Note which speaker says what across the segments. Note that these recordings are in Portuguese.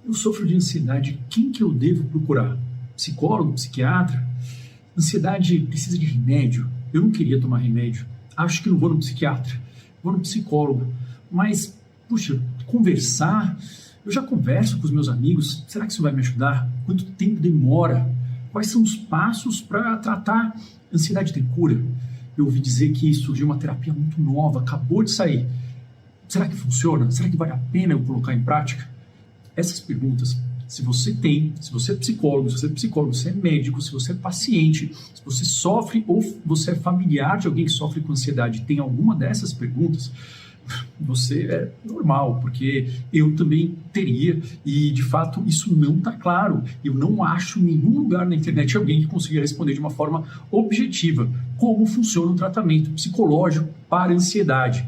Speaker 1: Eu sofro de ansiedade, quem que eu devo procurar? Psicólogo, psiquiatra? Ansiedade precisa de remédio? Eu não queria tomar remédio. Acho que não vou no psiquiatra, vou no psicólogo. Mas, puxa, conversar, eu já converso com os meus amigos, será que isso vai me ajudar? Quanto tempo demora? Quais são os passos para tratar? Ansiedade tem cura? Eu ouvi dizer que surgiu uma terapia muito nova, acabou de sair. Será que funciona? Será que vale a pena eu colocar em prática? Essas perguntas, se você é psicólogo, se você é médico, se você é paciente, se você sofre ou você é familiar de alguém que sofre com ansiedade, tem alguma dessas perguntas, você é normal, porque eu também teria e de fato isso não está claro. Eu não acho em nenhum lugar na internet alguém que consiga responder de uma forma objetiva como funciona o tratamento psicológico para a ansiedade.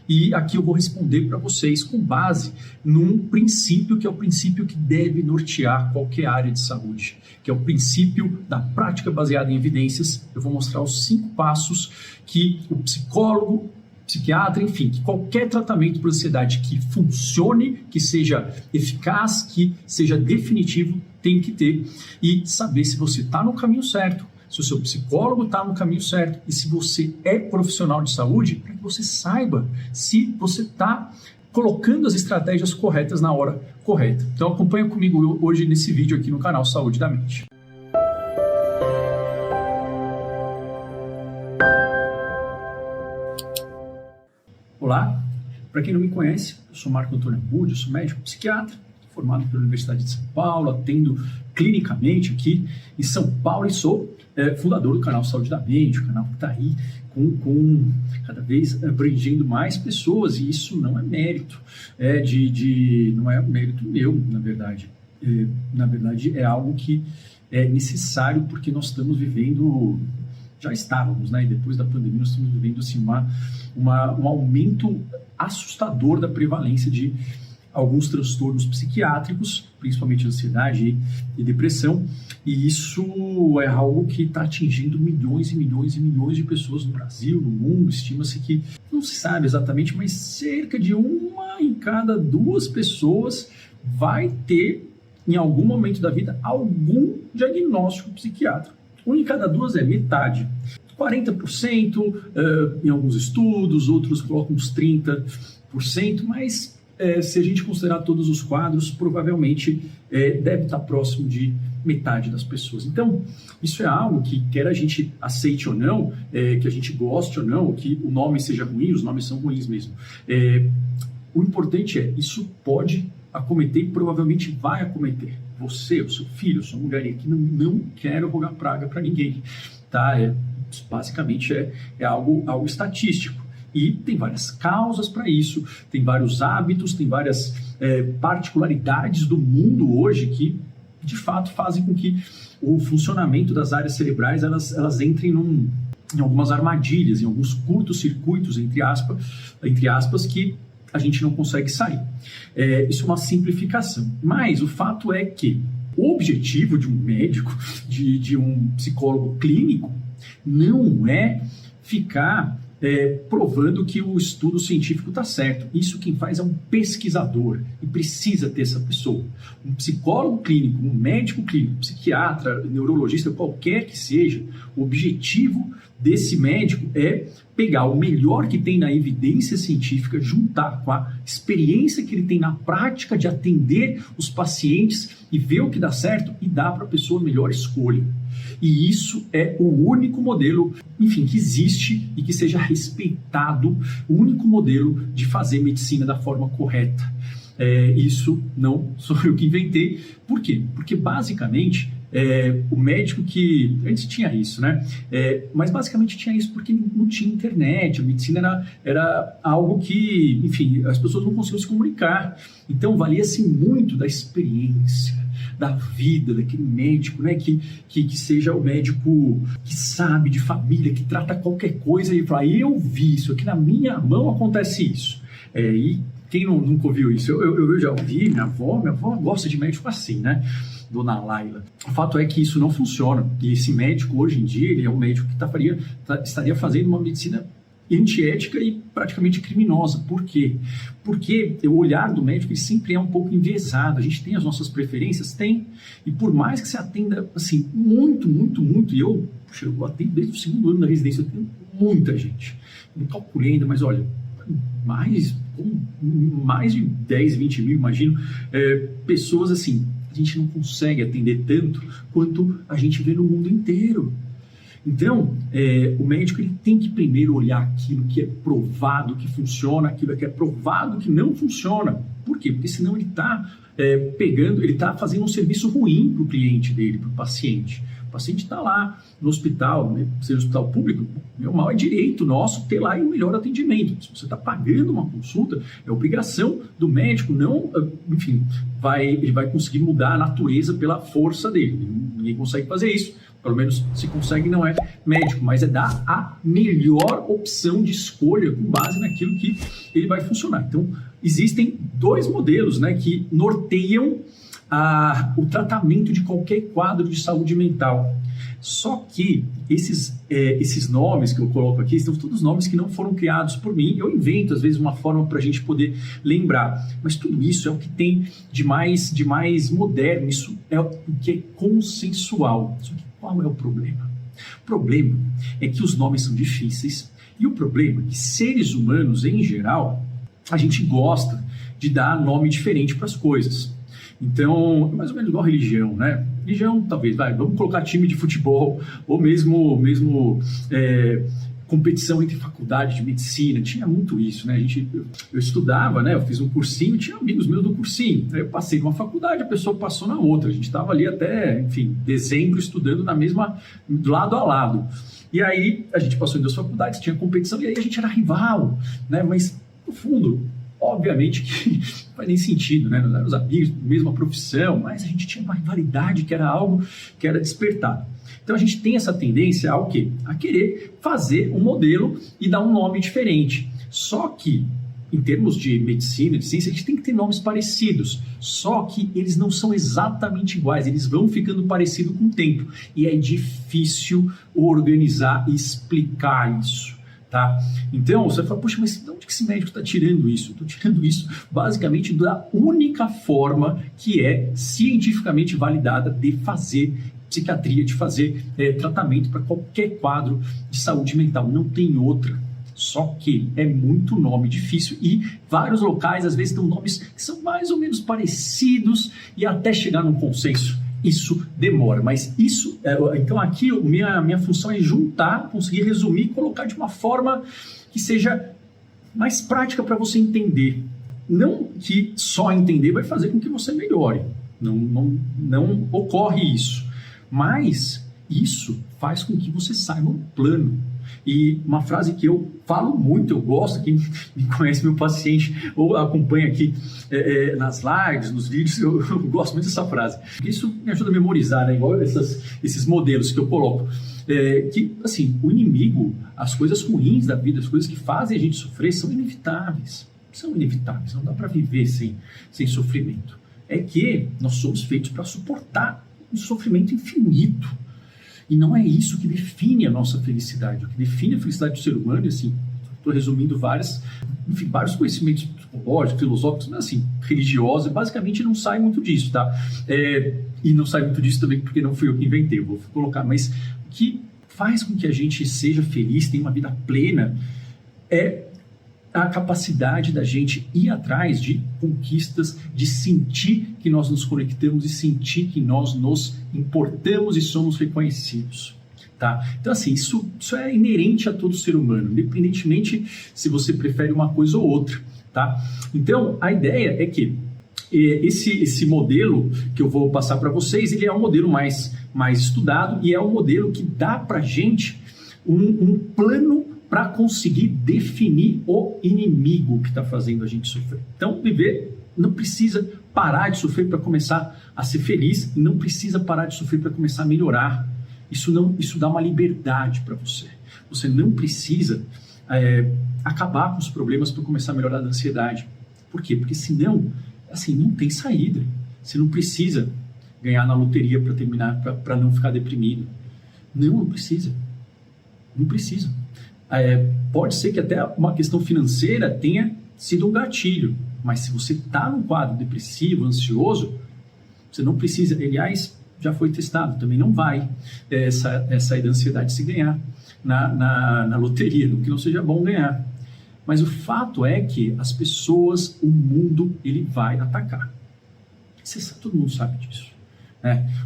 Speaker 1: E aqui eu vou responder para vocês com base num princípio que é o princípio que deve nortear qualquer área de saúde, que é o princípio da prática baseada em evidências. Eu vou mostrar os 5 passos que o psicólogo, psiquiatra, enfim, que qualquer tratamento para ansiedade que funcione, que seja eficaz, que seja definitivo, tem que ter e saber se você está no caminho certo, se o seu psicólogo está no caminho certo e se você é profissional de saúde, para que você saiba se você está colocando as estratégias corretas na hora correta. Então acompanha comigo hoje nesse vídeo aqui no canal Saúde da Mente. Olá, para quem não me conhece, eu sou Marco Antônio Abud, eu sou médico psiquiatra, formado pela Universidade de São Paulo, atendo clinicamente aqui em São Paulo e sou fundador do canal Saúde da Mente, o canal que está aí com cada vez abrangendo mais pessoas, e isso não é mérito, não é mérito meu, na verdade. Na verdade, é algo que é necessário porque nós estamos vivendo, já estávamos, né? E depois da pandemia nós estamos vivendo assim, um aumento assustador da prevalência de alguns transtornos psiquiátricos, principalmente ansiedade e depressão, e isso é algo que está atingindo milhões e milhões e milhões de pessoas no Brasil, no mundo. Estima-se que, não se sabe exatamente, mas cerca de 1 em cada 2 pessoas vai ter, em algum momento da vida, algum diagnóstico psiquiátrico. 1 em cada 2 é metade. 40% em alguns estudos, outros colocam uns 30%, mas se a gente considerar todos os quadros, provavelmente deve estar próximo de metade das pessoas. Então, isso é algo que, quer a gente aceite ou não, que a gente goste ou não, que o nome seja ruim, os nomes são ruins mesmo. O importante isso pode acometer e provavelmente vai acometer você, o seu filho, a sua mulher, e aqui não quero rogar praga para ninguém, tá? Basicamente é algo estatístico. E tem várias causas para isso, tem vários hábitos, tem várias particularidades do mundo hoje que, de fato, fazem com que o funcionamento das áreas cerebrais elas entrem em algumas armadilhas, em alguns curtos-circuitos, entre aspas, que a gente não consegue sair. Isso é uma simplificação. Mas o fato é que o objetivo de um médico, de um psicólogo clínico, não é ficar provando que o estudo científico está certo. Isso quem faz é um pesquisador e precisa ter essa pessoa. Um psicólogo clínico, um médico clínico, psiquiatra, neurologista, qualquer que seja, o objetivo desse médico é pegar o melhor que tem na evidência científica, juntar com a experiência que ele tem na prática de atender os pacientes e ver o que dá certo e dar para a pessoa a melhor escolha. E isso é o único modelo, enfim, que existe e que seja respeitado, o único modelo de fazer medicina da forma correta. Isso não sou eu que inventei. Por quê? Porque basicamente o médico que... Antes tinha isso, né? Mas basicamente tinha isso porque não tinha internet, a medicina era algo que, enfim, as pessoas não conseguiam se comunicar. Então valia-se muito da experiência, da vida daquele médico, né? Que seja o médico que sabe de família, que trata qualquer coisa e fala, eu vi isso, aqui na minha mão acontece isso. E quem nunca ouviu isso? Eu já ouvi, minha avó gosta de médico assim, né? Dona Laila. O fato é que isso não funciona. E esse médico, hoje em dia, ele é um médico que estaria fazendo uma medicina antiética e praticamente criminosa. Por quê? Porque o olhar do médico ele sempre é um pouco enviesado. A gente tem as nossas preferências? Tem. E por mais que você atenda, assim, muito, e eu atendo desde o segundo ano da residência, eu atendo muita gente. Não calculei ainda, mas olha, mais de 10, 20 mil, imagino, pessoas assim, a gente não consegue atender tanto quanto a gente vê no mundo inteiro. Então, o médico ele tem que primeiro olhar aquilo que é provado que funciona, aquilo que é provado que não funciona. Por quê? Porque senão ele está ele está fazendo um serviço ruim para o cliente dele, para o paciente. O paciente está lá no hospital, né, seja hospital público, meu mal é direito nosso ter lá o melhor atendimento. Se você está pagando uma consulta, é obrigação do médico, não, enfim, ele vai conseguir mudar a natureza pela força dele. Ninguém consegue fazer isso. Pelo menos se consegue, não é médico, mas é dar a melhor opção de escolha com base naquilo que ele vai funcionar. Então, existem dois modelos, né, que norteiam o tratamento de qualquer quadro de saúde mental. Só que esses nomes que eu coloco aqui são todos nomes que não foram criados por mim. Eu invento, às vezes, uma forma para a gente poder lembrar. Mas tudo isso é o que tem de mais moderno. Isso é o que é consensual. Só que qual é o problema? O problema é que os nomes são difíceis. E o problema é que seres humanos, em geral, a gente gosta de dar nome diferente para as coisas. Então, mais ou menos igual religião, né? Religião, talvez, vamos colocar time de futebol, ou mesmo competição entre faculdade de medicina, tinha muito isso, né? Eu estudava, né? Eu fiz um cursinho, tinha amigos meus do cursinho, aí eu passei numa faculdade, a pessoa passou na outra, a gente estava ali até, enfim, dezembro estudando lado a lado. E aí, a gente passou em 2 faculdades, tinha competição, e aí a gente era rival, né? Mas, no fundo, obviamente que não faz nem sentido, né? Nós éramos amigos, mesma profissão, mas a gente tinha uma rivalidade que era algo que era despertado. Então a gente tem essa tendência ao quê? A querer fazer um modelo e dar um nome diferente. Só que, em termos de medicina, de ciência, a gente tem que ter nomes parecidos. Só que eles não são exatamente iguais, eles vão ficando parecidos com o tempo. E é difícil organizar e explicar isso. Tá? Então, você vai falar, poxa, mas de onde que esse médico está tirando isso? Estou tirando isso basicamente da única forma que é cientificamente validada de fazer psiquiatria, de fazer tratamento para qualquer quadro de saúde mental. Não tem outra. Só que é muito nome difícil e vários locais às vezes dão nomes que são mais ou menos parecidos e até chegar num consenso. Isso demora, mas isso... Então aqui minha função é juntar, conseguir resumir e colocar de uma forma que seja mais prática para você entender. Não que só entender vai fazer com que você melhore. Não ocorre isso. Mas isso faz com que você saiba um plano. E uma frase que eu falo muito, eu gosto, quem me conhece, meu paciente, ou acompanha aqui nas lives, nos vídeos, eu gosto muito dessa frase. Isso me ajuda a memorizar, né? Igual esses modelos que eu coloco. Que, assim, o inimigo, as coisas ruins da vida, as coisas que fazem a gente sofrer são inevitáveis. São inevitáveis, não dá para viver sem sofrimento. É que nós somos feitos para suportar um sofrimento infinito. E não é isso que define a nossa felicidade. O que define a felicidade do ser humano, assim, estou resumindo vários conhecimentos psicológicos, filosóficos, mas assim, religiosos, basicamente não sai muito disso, tá? E não sai muito disso também porque não fui eu que inventei, eu vou colocar, mas o que faz com que a gente seja feliz, tenha uma vida plena, é a capacidade da gente ir atrás de conquistas, de sentir que nós nos conectamos e sentir que nós nos importamos e somos reconhecidos. Tá? Então, assim, isso é inerente a todo ser humano, independentemente se você prefere uma coisa ou outra. Tá? Então, a ideia é que esse modelo que eu vou passar para vocês, ele é um modelo mais estudado e é um modelo que dá para a gente um plano para conseguir definir o inimigo que está fazendo a gente sofrer. Então, viver não precisa parar de sofrer para começar a ser feliz, e não precisa parar de sofrer para começar a melhorar. Isso dá uma liberdade para você. Você não precisa acabar com os problemas para começar a melhorar da ansiedade. Por quê? Porque senão, assim, não tem saída. Você não precisa ganhar na loteria para terminar, para não ficar deprimido. Não precisa. Não precisa. Pode ser que até uma questão financeira tenha sido um gatilho, mas se você está num quadro depressivo, ansioso, você não precisa, aliás, já foi testado, também não vai essa aí da ansiedade se ganhar na loteria, no que não seja bom ganhar. Mas o fato é que as pessoas, o mundo, ele vai atacar. Todo mundo sabe disso.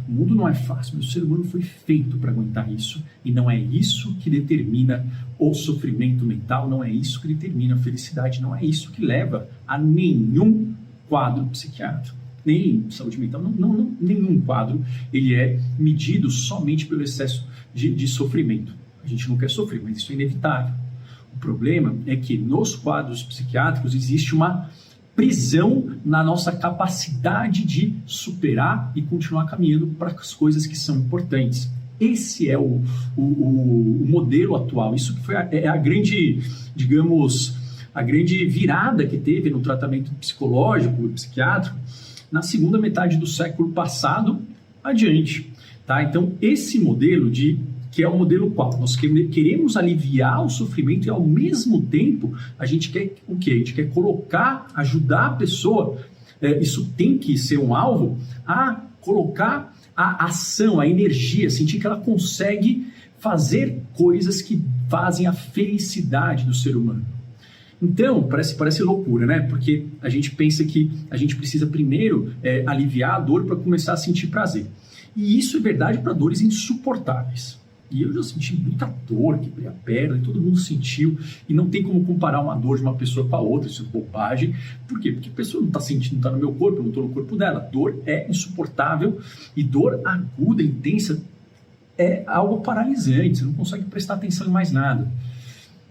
Speaker 1: O mundo não é fácil, mas o ser humano foi feito para aguentar isso, e não é isso que determina o sofrimento mental, não é isso que determina a felicidade, não é isso que leva a nenhum quadro psiquiátrico, nem saúde mental, nenhum quadro ele é medido somente pelo excesso de sofrimento. A gente não quer sofrer, mas isso é inevitável. O problema é que nos quadros psiquiátricos existe uma prisão na nossa capacidade de superar e continuar caminhando para as coisas que são importantes. Esse é o modelo atual. Isso que foi a grande, digamos, a grande virada que teve no tratamento psicológico e psiquiátrico na segunda metade do século passado adiante. Tá? Então, esse modelo que é o modelo qual nós queremos aliviar o sofrimento e ao mesmo tempo a gente quer o quê? A gente quer ajudar a pessoa, isso tem que ser um alvo, a colocar a ação, a energia, sentir que ela consegue fazer coisas que fazem a felicidade do ser humano. Então, parece loucura, né? Porque a gente pensa que a gente precisa primeiro aliviar a dor para começar a sentir prazer. E isso é verdade para dores insuportáveis. E eu já senti muita dor, quebrei a perna, e todo mundo sentiu, e não tem como comparar uma dor de uma pessoa com a outra, isso é bobagem. Por quê? Porque a pessoa não está sentindo, não está no meu corpo, eu não estou no corpo dela. Dor é insuportável, e dor aguda, intensa, é algo paralisante, você não consegue prestar atenção em mais nada.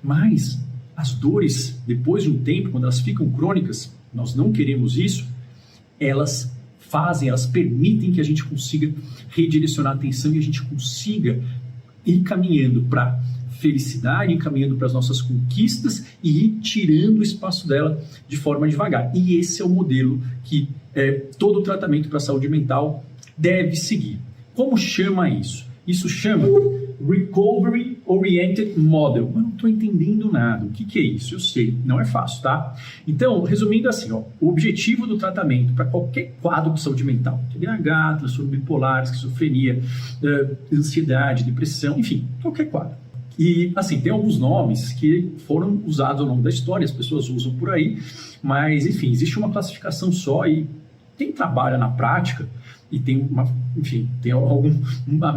Speaker 1: Mas as dores, depois de um tempo, quando elas ficam crônicas, nós não queremos isso, elas permitem que a gente consiga redirecionar a atenção e a gente consiga ir caminhando para felicidade, ir caminhando para as nossas conquistas e ir tirando o espaço dela de forma devagar. E esse é o modelo que todo tratamento para a saúde mental deve seguir. Como chama isso? Isso chama Recovery Oriented Model. Eu não estou entendendo nada. O que é isso? Eu sei, não é fácil, tá? Então, resumindo assim, o objetivo do tratamento para qualquer quadro de saúde mental, TDAH, transtorno bipolar, esquizofrenia, ansiedade, depressão, enfim, qualquer quadro. E, assim, tem alguns nomes que foram usados ao longo da história, as pessoas usam por aí, mas, enfim, existe uma classificação só e quem trabalha na prática e tem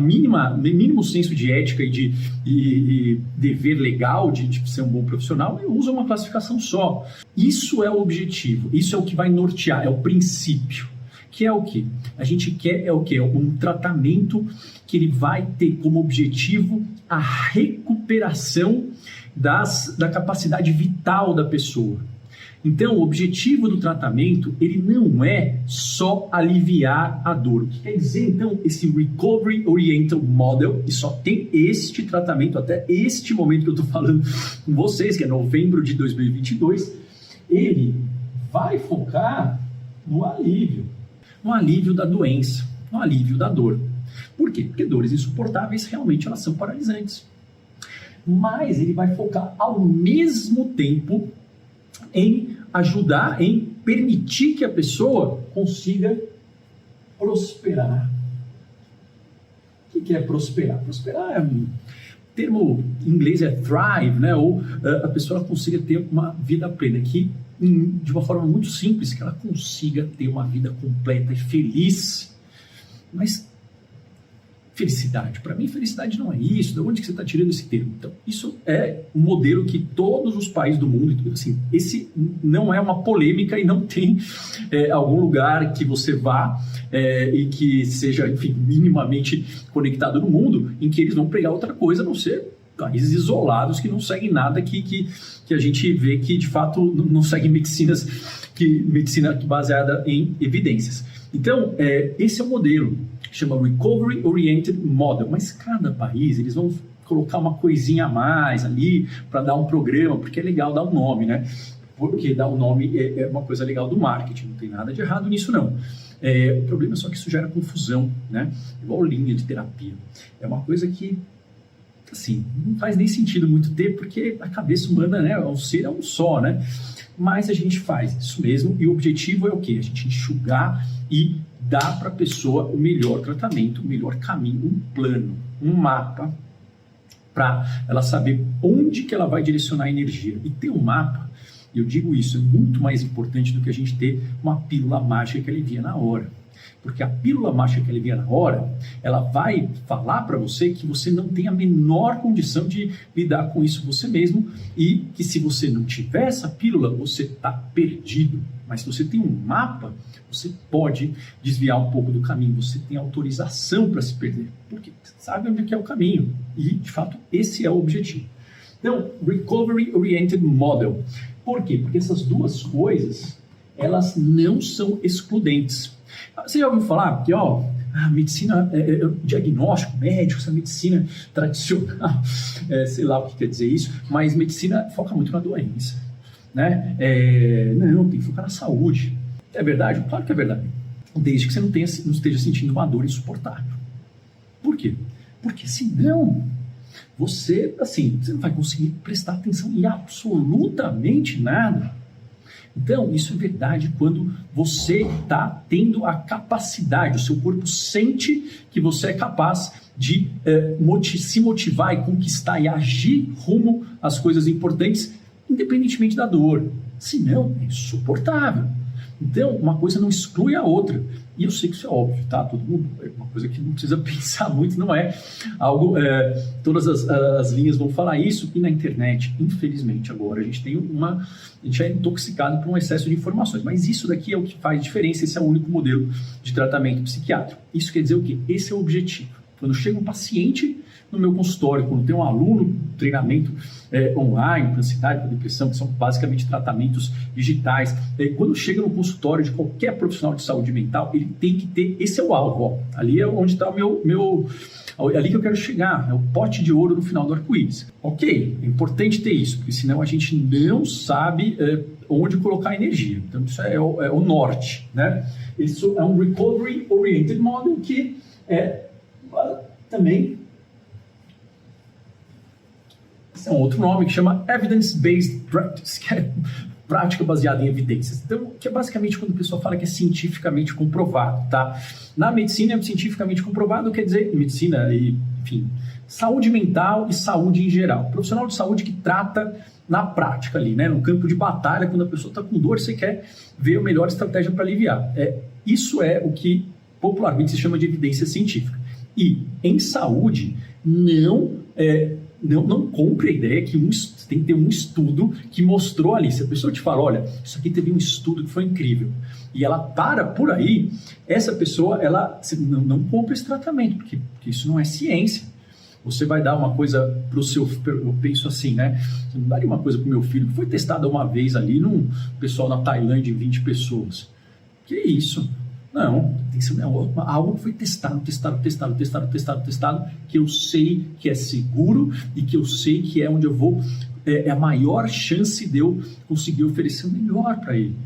Speaker 1: mínimo senso de ética e dever legal de ser um bom profissional, usa uma classificação só. Isso é o objetivo, isso é o que vai nortear, é o princípio. Que é o que? A gente quer um tratamento que ele vai ter como objetivo a recuperação da capacidade vital da pessoa. Então, o objetivo do tratamento, ele não é só aliviar a dor. O que quer dizer, então, esse Recovery Oriented Model, e só tem este tratamento até este momento que eu estou falando com vocês, que é novembro de 2022, ele vai focar no alívio da doença, no alívio da dor. Por quê? Porque dores insuportáveis realmente elas são paralisantes. Mas ele vai focar ao mesmo tempo em ajudar, em permitir que a pessoa consiga prosperar. O que é prosperar? Prosperar o termo em inglês é thrive, né? Ou a pessoa consiga ter uma vida plena, que de uma forma muito simples, que ela consiga ter uma vida completa e feliz. Mas felicidade, para mim felicidade não é isso. De onde que você está tirando esse termo? Então, isso é um modelo que todos os países do mundo, assim, esse não é uma polêmica e não tem algum lugar que você vá e que seja, enfim, minimamente conectado no mundo, em que eles vão pregar outra coisa, a não ser países isolados que não seguem nada que a gente vê que de fato não seguem medicina baseada em evidências. Então, esse é o modelo, chama Recovery Oriented Model, mas cada país eles vão colocar uma coisinha a mais ali para dar um programa, porque é legal dar um nome, né? Porque dar um nome é uma coisa legal do marketing, não tem nada de errado nisso não. O problema é só que isso gera confusão, né? Igual linha de terapia. É uma coisa que assim, não faz nem sentido muito ter, porque a cabeça humana, né, o ser é um só, né? Mas a gente faz isso mesmo, e o objetivo é o quê? A gente enxugar e dar para a pessoa o melhor tratamento, o melhor caminho, um plano, um mapa, para ela saber onde que ela vai direcionar a energia. E ter um mapa, eu digo isso, é muito mais importante do que a gente ter uma pílula mágica que alivia na hora. Porque a pílula mágica que alivia na hora, ela vai falar para você que você não tem a menor condição de lidar com isso você mesmo e que se você não tiver essa pílula, você está perdido. Mas se você tem um mapa, você pode desviar um pouco do caminho, você tem autorização para se perder, porque sabe onde é o caminho. E, de fato, esse é o objetivo. Então, Recovery Oriented Model. Por quê? Porque essas duas coisas, elas não são excludentes. Você já ouviu falar que, a medicina, diagnóstico médico, essa medicina tradicional, sei lá o que quer dizer isso, mas medicina foca muito na doença, né? Não, tem que focar na saúde. É verdade? Claro que é verdade. Desde que você não esteja sentindo uma dor insuportável. Por quê? Porque senão você não vai conseguir prestar atenção em absolutamente nada. Então, isso é verdade quando você está tendo a capacidade, o seu corpo sente que você é capaz de se motivar e conquistar e agir rumo às coisas importantes, independentemente da dor. Senão, é insuportável. Então, uma coisa não exclui a outra. E eu sei que isso é óbvio, tá? Todo mundo, é uma coisa que não precisa pensar muito, não é algo... todas as linhas vão falar isso, e na internet, infelizmente, agora, a gente é intoxicado por um excesso de informações. Mas isso daqui é o que faz diferença, esse é o único modelo de tratamento psiquiátrico. Isso quer dizer o quê? Esse é o objetivo. Quando chega um paciente no meu consultório, quando tem um aluno, treinamento online, para ansiedade, para depressão, que são basicamente tratamentos digitais, quando chega no consultório de qualquer profissional de saúde mental, ele tem que ter, esse é o alvo, ó, ali é onde está ali que eu quero chegar, é o pote de ouro no final do arco-íris. Ok, é importante ter isso, porque senão a gente não sabe onde colocar a energia. Então isso é o norte, né? Isso é um Recovery Oriented Model que também esse é um outro nome que chama Evidence-Based Practice, que é prática baseada em evidências. Então, que é basicamente quando a pessoa fala que é cientificamente comprovado, tá? Na medicina, é cientificamente comprovado, quer dizer, medicina e, enfim, saúde mental e saúde em geral. Profissional de saúde que trata na prática ali, né? No campo de batalha, quando a pessoa está com dor, você quer ver a melhor estratégia para aliviar. Isso é o que popularmente se chama de evidência científica. E em saúde, não compre a ideia que tem que ter um estudo que mostrou ali. Se a pessoa te fala, olha, isso aqui teve um estudo que foi incrível, e ela para por aí, essa pessoa, não compra esse tratamento, porque isso não é ciência. Você vai dar uma coisa para o seu... Eu penso assim, né? Você não daria uma coisa para o meu filho que foi testada uma vez ali num pessoal na Tailândia em 20 pessoas. Que isso? Não, tem que ser algo que foi testado, que eu sei que é seguro e que eu sei que é onde eu vou, é a maior chance de eu conseguir oferecer o melhor para ele.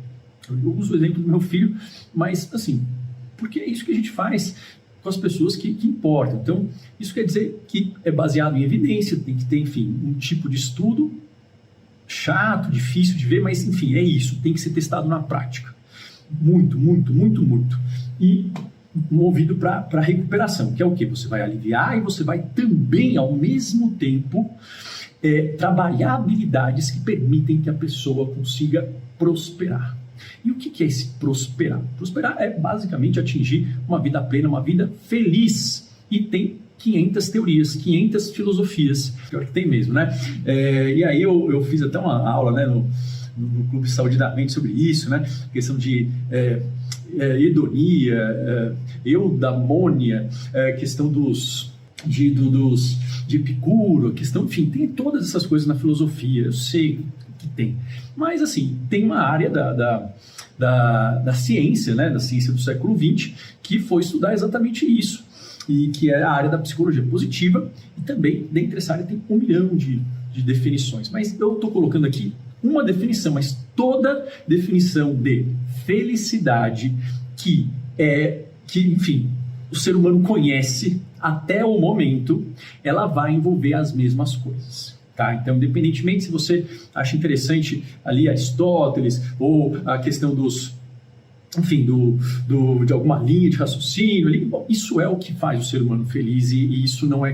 Speaker 1: Eu uso o exemplo do meu filho, mas assim, porque é isso que a gente faz com as pessoas que importam. Então, isso quer dizer que é baseado em evidência, tem que ter, enfim, um tipo de estudo chato, difícil de ver, mas enfim, é isso, tem que ser testado na prática. Muito. E movido para recuperação, que é o quê? Você vai aliviar e você vai também, ao mesmo tempo, trabalhar habilidades que permitem que a pessoa consiga prosperar. E o que é esse prosperar? Prosperar é basicamente atingir uma vida plena, uma vida feliz. E tem 500 teorias, 500 filosofias. Pior que tem mesmo, né? E aí eu fiz até uma aula, né, no Clube Saúde da Mente sobre isso, né? Questão de hedonia, eudamônia, questão de Epicuro, questão, enfim, tem todas essas coisas na filosofia, eu sei que tem. Mas, assim, tem uma área da ciência, né? Da ciência do século XX, que foi estudar exatamente isso, e que é a área da psicologia positiva, e também, dentre essa área, tem 1 milhão de definições. Mas eu estou colocando aqui uma definição, mas toda definição de felicidade que enfim, o ser humano conhece até o momento, ela vai envolver as mesmas coisas. Tá? Então, independentemente se você acha interessante ali Aristóteles ou a questão dos, enfim, de alguma linha de raciocínio, ali, bom, isso é o que faz o ser humano feliz e isso não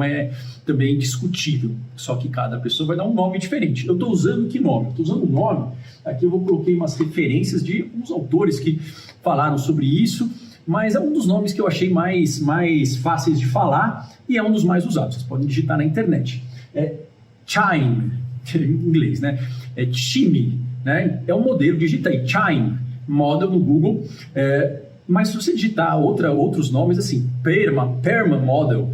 Speaker 1: é também discutível, só que cada pessoa vai dar um nome diferente. Eu estou usando que nome? Estou usando um nome, aqui eu coloquei umas referências de alguns autores que falaram sobre isso, mas é um dos nomes que eu achei mais fáceis de falar e é um dos mais usados, vocês podem digitar na internet. Chime, em inglês, né? Chime, né? É um modelo, digita aí, Chime, model no Google, mas se você digitar outros nomes, assim, Perma Model,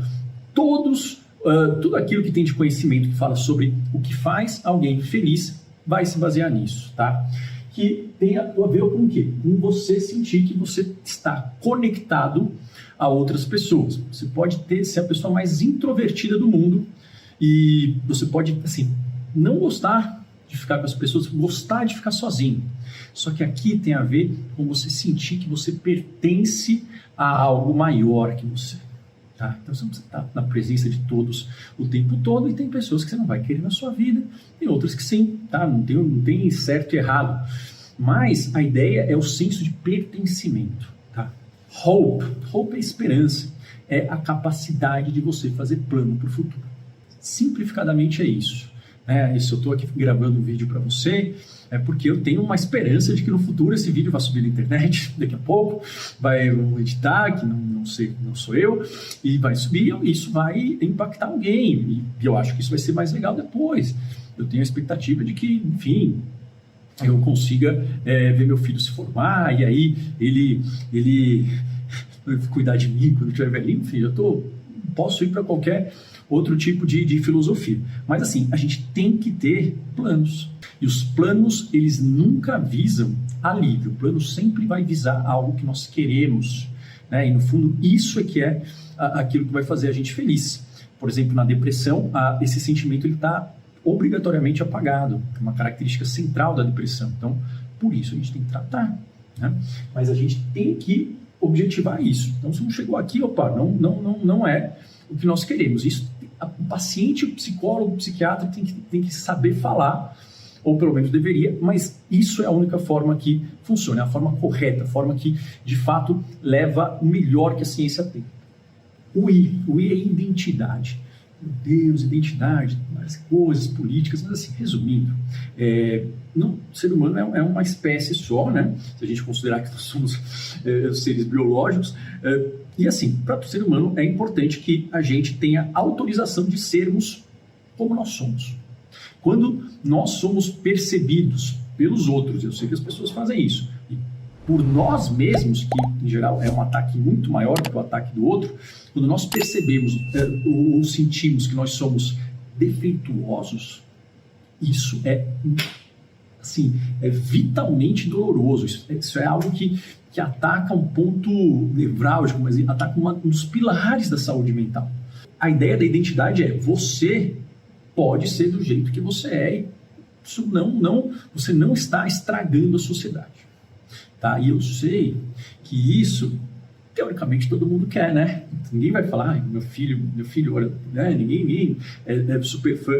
Speaker 1: tudo aquilo que tem de conhecimento que fala sobre o que faz alguém feliz, vai se basear nisso, tá? Que tem a ver com o quê? Com você sentir que você está conectado a outras pessoas. Você pode ser a pessoa mais introvertida do mundo, e você pode, assim, não gostar de ficar com as pessoas, gostar de ficar sozinho. Só que aqui tem a ver com você sentir que você pertence a algo maior que você. Tá? Então você não precisa estar na presença de todos o tempo todo, e tem pessoas que você não vai querer na sua vida, e outras que sim, tá? Não tem certo e errado. Mas a ideia é o senso de pertencimento. Tá? Hope é esperança, é a capacidade de você fazer plano para o futuro. Simplificadamente é isso. Se eu estou aqui gravando um vídeo para você, é porque eu tenho uma esperança de que no futuro esse vídeo vai subir na internet, daqui a pouco, vai editar, que não sou eu, e vai subir, e isso vai impactar alguém, e eu acho que isso vai ser mais legal depois. Eu tenho a expectativa de que, enfim, eu consiga ver meu filho se formar, e aí ele cuidar de mim quando eu estiver velhinho, enfim, posso ir para qualquer outro tipo de filosofia. Mas assim, a gente tem que ter planos. E os planos, eles nunca visam alívio. O plano sempre vai visar algo que nós queremos. Né? E no fundo, isso é que é aquilo que vai fazer a gente feliz. Por exemplo, na depressão, esse sentimento está obrigatoriamente apagado. É uma característica central da depressão. Então, por isso a gente tem que tratar. Né? Mas a gente tem que objetivar isso. Então, se não chegou aqui, não é o que nós queremos. Isso, o paciente, o psicólogo, o psiquiatra tem que saber falar, ou pelo menos deveria, mas isso é a única forma que funciona, é a forma correta, a forma que, de fato, leva o melhor que a ciência tem. O I é identidade. Meu Deus, identidade, várias coisas políticas, mas assim, resumindo, o ser humano é uma espécie só, né? Se a gente considerar que nós somos seres biológicos, e assim, para o ser humano é importante que a gente tenha autorização de sermos como nós somos. Quando nós somos percebidos pelos outros, eu sei que as pessoas fazem isso, e por nós mesmos, que em geral é um ataque muito maior do que o ataque do outro, quando nós percebemos ou sentimos que nós somos defeituosos, isso é vitalmente doloroso. Isso é algo que ataca um ponto nevrálgico, mas ataca um dos pilares da saúde mental. A ideia da identidade é: você pode ser do jeito que você é, e isso você não está estragando a sociedade. Tá? E eu sei que isso, teoricamente, todo mundo quer, né? Ninguém vai falar, meu filho, olha, né? Ninguém é super fã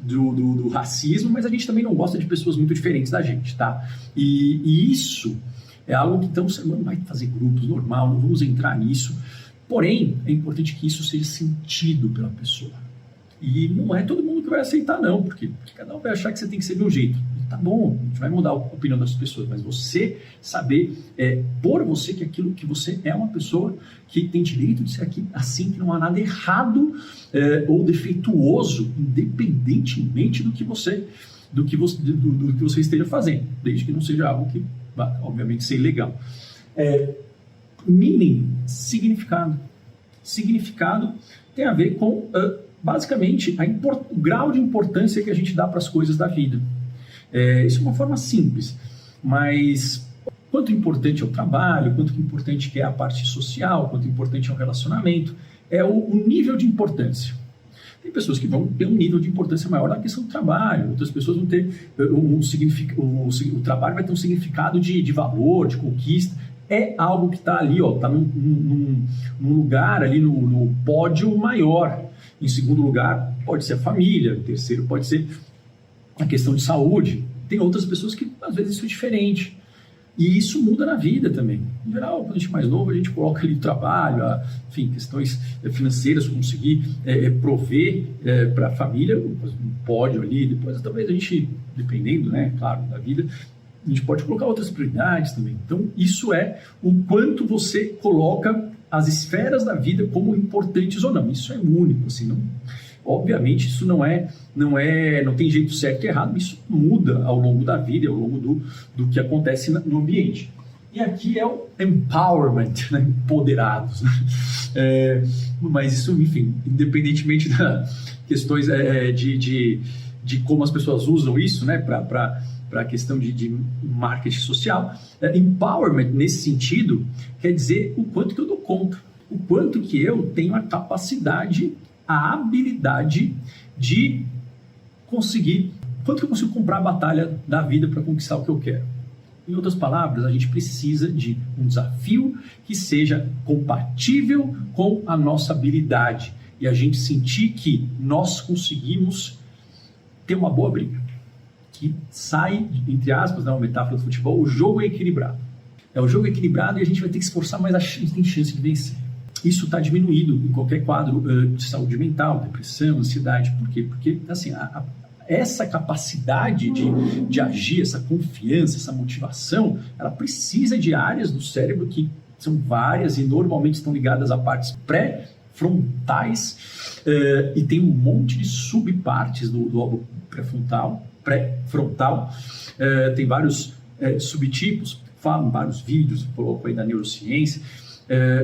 Speaker 1: do racismo, mas a gente também não gosta de pessoas muito diferentes da gente, tá? E isso é algo que, então, você não vai fazer grupos, normal, não vamos entrar nisso. Porém, é importante que isso seja sentido pela pessoa. E não é todo mundo que vai aceitar, não, porque cada um vai achar que você tem que ser de um jeito. E tá bom, a gente vai mudar a opinião das pessoas, mas você saber, por você, que aquilo que você é uma pessoa que tem direito de ser aqui assim, que não há nada errado ou defeituoso, independentemente do que você esteja fazendo, desde que não seja algo que vai, obviamente, ser ilegal. Meaning, significado. Significado tem a ver com, basicamente, o grau de importância que a gente dá para as coisas da vida. Isso é uma forma simples, mas quanto importante é o trabalho, quanto importante que é a parte social, quanto importante é o relacionamento, é o nível de importância. Tem pessoas que vão ter um nível de importância maior na questão do trabalho, outras pessoas vão ter o trabalho vai ter um significado de valor, de conquista. é algo que está ali, está num lugar ali no pódio maior. Em segundo lugar, pode ser a família. Em terceiro, pode ser a questão de saúde. Tem outras pessoas que, às vezes, isso é diferente. E isso muda na vida também. Em geral, quando a gente é mais novo, a gente coloca ali o trabalho, enfim, questões financeiras, conseguir prover para a família, um pódio ali, depois talvez a gente, dependendo, né, claro, da vida, a gente pode colocar outras prioridades também. Então, isso é o quanto você coloca as esferas da vida como importantes ou não. Isso é único, assim, não... Obviamente, isso não tem jeito certo e errado, isso muda ao longo da vida, ao longo do que acontece no ambiente. E aqui é o empowerment, né? Empoderados. Né? Mas isso, enfim, independentemente das questões de como as pessoas usam isso, né? Para a questão de marketing social, empowerment, nesse sentido, quer dizer o quanto que eu dou conta, o quanto que eu tenho a capacidade, a habilidade de conseguir, quanto que eu consigo comprar a batalha da vida para conquistar o que eu quero. Em outras palavras, a gente precisa de um desafio que seja compatível com a nossa habilidade e a gente sentir que nós conseguimos ter uma boa briga, que sai, entre aspas, uma metáfora do futebol, o jogo é equilibrado. O jogo é equilibrado e a gente vai ter que se esforçar, mas a gente tem chance de vencer. Isso está diminuído em qualquer quadro de saúde mental, depressão, ansiedade. Por quê? Porque assim, essa capacidade de agir, essa confiança, essa motivação, ela precisa de áreas do cérebro que são várias e normalmente estão ligadas a partes pré-frontais e tem um monte de subpartes do lobo pré-frontal, tem vários subtipos, falam vários vídeos, coloco aí da neurociência,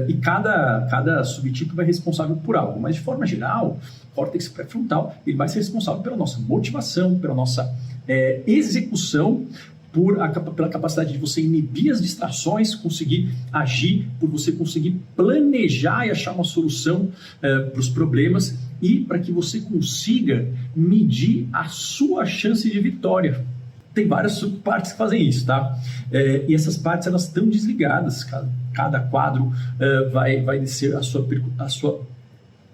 Speaker 1: e cada subtipo vai responsável por algo, mas de forma geral, o córtex pré-frontal ele vai ser responsável pela nossa motivação, pela nossa execução, pela capacidade de você inibir as distrações, conseguir agir, por você conseguir planejar e achar uma solução para os problemas e para que você consiga medir a sua chance de vitória. Tem várias subpartes que fazem isso, tá? E essas partes elas estão desligadas. Cada quadro vai ser a sua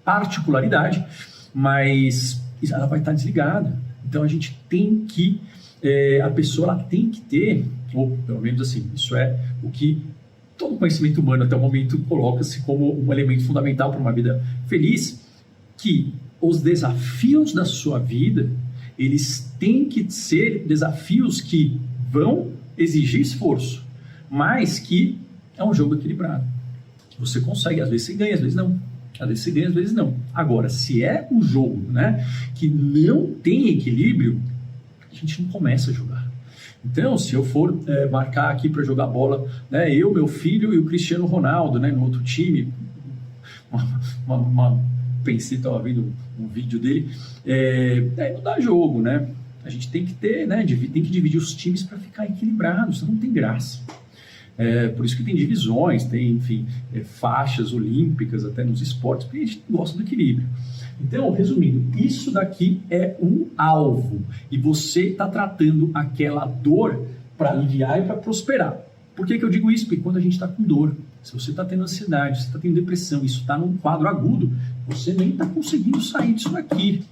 Speaker 1: particularidade, mas ela vai estar desligada. Então a gente tem que, a pessoa ela tem que ter, ou pelo menos assim, isso é o que todo conhecimento humano até o momento coloca-se como um elemento fundamental para uma vida feliz, que os desafios da sua vida, eles têm que ser desafios que vão exigir esforço, mas que é um jogo equilibrado. Você consegue, às vezes você ganha, às vezes não. Às vezes você ganha, às vezes não. Agora, se é um jogo, né, que não tem equilíbrio, a gente não começa a jogar. Então, se eu for marcar aqui para jogar bola, né, eu, meu filho e o Cristiano Ronaldo, né, no outro time, pensei, estava vendo um vídeo dele, não dá jogo, né? A gente tem que ter, né, tem que dividir os times para ficar equilibrado, senão não tem graça. Por isso que tem divisões, tem, enfim, faixas olímpicas até nos esportes, porque a gente gosta do equilíbrio. Então, resumindo, isso daqui é um alvo e você está tratando aquela dor para aliviar e para prosperar. Por que eu digo isso? Porque quando a gente está com dor, se você está tendo ansiedade, se está tendo depressão, isso está num quadro agudo, você nem está conseguindo sair disso daqui.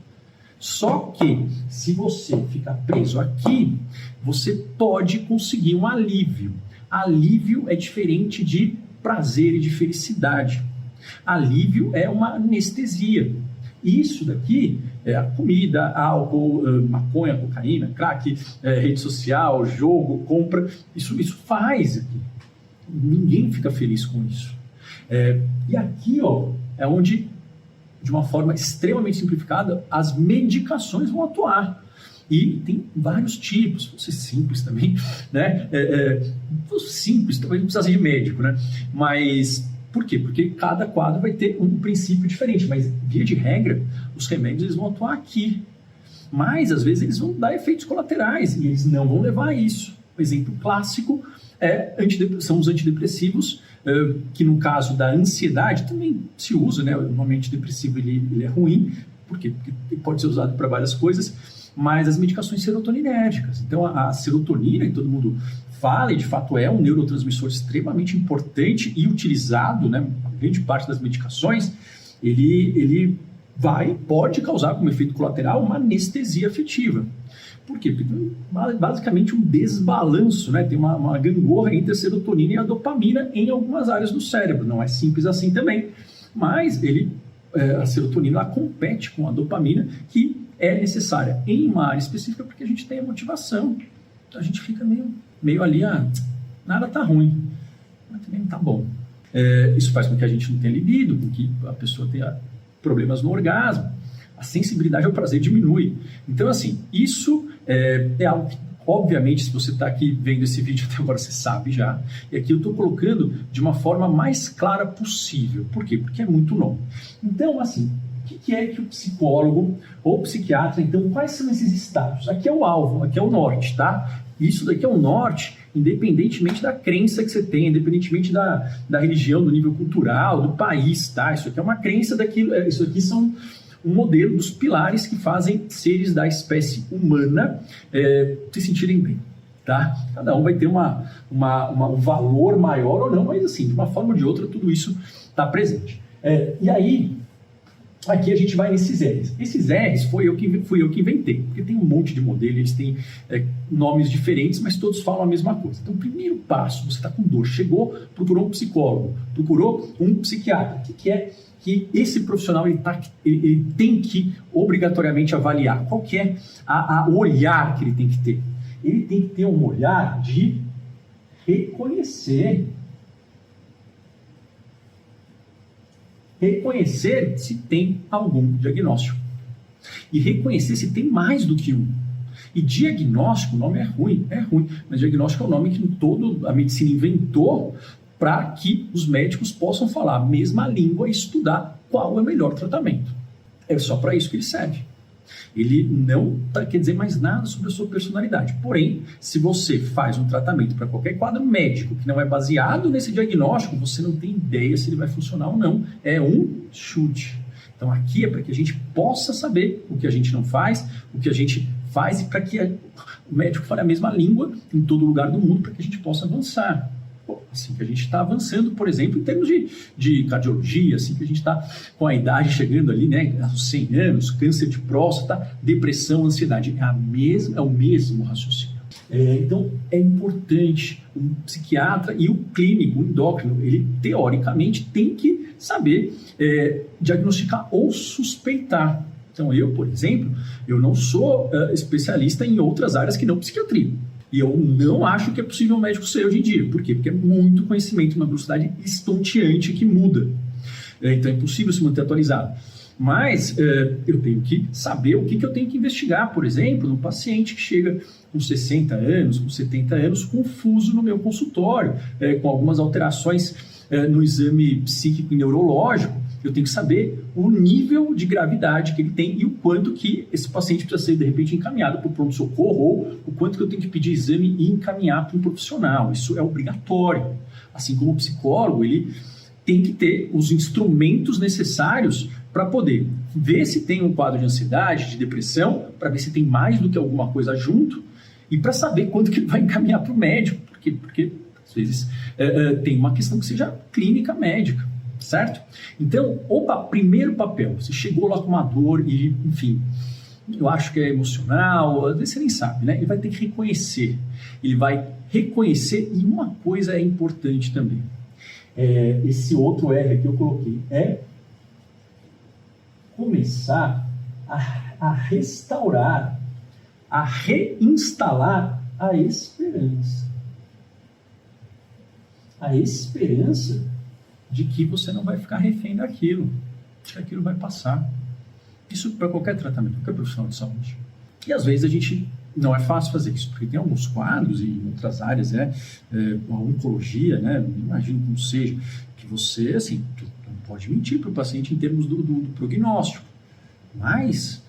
Speaker 1: Só que, se você ficar preso aqui, você pode conseguir um alívio. Alívio é diferente de prazer e de felicidade. Alívio é uma anestesia. Isso daqui é a comida, álcool, maconha, cocaína, crack, rede social, jogo, compra. Isso faz aqui. Ninguém fica feliz com isso. E aqui, é onde, de uma forma extremamente simplificada, as medicações vão atuar. E tem vários tipos, pode ser simples também, né? Simples, talvez não precisasse de médico, né? Mas por quê? Porque cada quadro vai ter um princípio diferente, mas via de regra, os remédios eles vão atuar aqui. Mas às vezes eles vão dar efeitos colaterais e eles não vão levar a isso. Um exemplo clássico são os antidepressivos, que no caso da ansiedade também se usa, né? Normalmente antidepressivo ele é ruim, por quê? Porque ele pode ser usado para várias coisas, mas as medicações serotoninérgicas. Então a serotonina, que todo mundo fala, e de fato é um neurotransmissor extremamente importante e utilizado, né, grande parte das medicações, ele pode causar como efeito colateral uma anestesia afetiva. Por quê? Porque tem basicamente um desbalanço, né? Tem uma gangorra entre a serotonina e a dopamina em algumas áreas do cérebro. Não é simples assim também, mas a serotonina ela compete com a dopamina, que é necessária em uma área específica porque a gente tem a motivação. Então a gente fica meio ali, nada tá ruim, mas também não tá bom. Isso faz com que a gente não tenha libido, com que a pessoa tenha problemas no orgasmo. A sensibilidade ao prazer diminui. Então, assim, isso é algo que, obviamente, se você está aqui vendo esse vídeo até agora, você sabe já. E aqui eu estou colocando de uma forma mais clara possível. Por quê? Porque é muito novo. Então, assim, o que é que o psicólogo ou o psiquiatra, então, quais são esses estágios? Aqui é o alvo, aqui é o norte, tá? Isso daqui é o norte, independentemente da crença que você tem, independentemente da religião, do nível cultural, do país, tá? Isso aqui é uma crença daquilo, isso aqui são um modelo dos pilares que fazem seres da espécie humana se sentirem bem, tá? Cada um vai ter um valor maior ou não, mas assim, de uma forma ou de outra, tudo isso está presente. E aí, aqui a gente vai nesses R's. Esses R's fui eu que inventei, porque tem um monte de modelos, eles têm nomes diferentes, mas todos falam a mesma coisa. Então, o primeiro passo, você está com dor, chegou, procurou um psicólogo, procurou um psiquiatra. O que é que esse profissional ele tem que obrigatoriamente avaliar? Qual que é o olhar que ele tem que ter? Ele tem que ter um olhar de reconhecer se tem algum diagnóstico. E reconhecer se tem mais do que um. E diagnóstico, o nome é ruim, mas diagnóstico é o nome que toda a medicina inventou para que os médicos possam falar a mesma língua e estudar qual é o melhor tratamento. É só para isso que ele serve. Ele não quer dizer mais nada sobre a sua personalidade. Porém, se você faz um tratamento para qualquer quadro médico que não é baseado nesse diagnóstico, você não tem ideia se ele vai funcionar ou não. É um chute. Então aqui é para que a gente possa saber o que a gente não faz, o que a gente faz, e para que o médico fale a mesma língua em todo lugar do mundo, para que a gente possa avançar. Assim que a gente está avançando, por exemplo, em termos de cardiologia, assim que a gente está com a idade chegando ali, né, aos 100 anos, câncer de próstata, depressão, ansiedade, é o mesmo raciocínio. Então, é importante um psiquiatra e o clínico, o endócrino, ele teoricamente tem que saber diagnosticar ou suspeitar. Então, eu, por exemplo, eu não sou especialista em outras áreas que não psiquiatria. E eu não acho que é possível um médico ser hoje em dia. Por quê? Porque é muito conhecimento, uma velocidade estonteante que muda. Então é impossível se manter atualizado. Mas eu tenho que saber o que eu tenho que investigar. Por exemplo, um paciente que chega com 60 anos, com 70 anos, confuso no meu consultório, com algumas alterações no exame psíquico e neurológico. Eu tenho que saber o nível de gravidade que ele tem e o quanto que esse paciente precisa ser, de repente, encaminhado para o pronto-socorro, ou o quanto que eu tenho que pedir exame e encaminhar para um profissional. Isso é obrigatório. Assim como o psicólogo, ele tem que ter os instrumentos necessários para poder ver se tem um quadro de ansiedade, de depressão, para ver se tem mais do que alguma coisa junto, e para saber quanto que ele vai encaminhar para o médico. Porque às vezes, tem uma questão que seja clínica médica. Certo? Então, primeiro papel, você chegou lá com uma dor e, enfim, eu acho que é emocional, às vezes você nem sabe, né? Ele vai ter que reconhecer. Ele vai reconhecer, e uma coisa é importante também. Esse outro R que eu coloquei é começar a restaurar, a reinstalar a esperança. A esperança de que você não vai ficar refém daquilo, de que aquilo vai passar. Isso para qualquer tratamento, qualquer profissional de saúde. E às vezes a gente não é fácil fazer isso, porque tem alguns quadros e em outras áreas, a oncologia, né, imagino como seja, que você, assim, não pode mentir para o paciente em termos do prognóstico, mas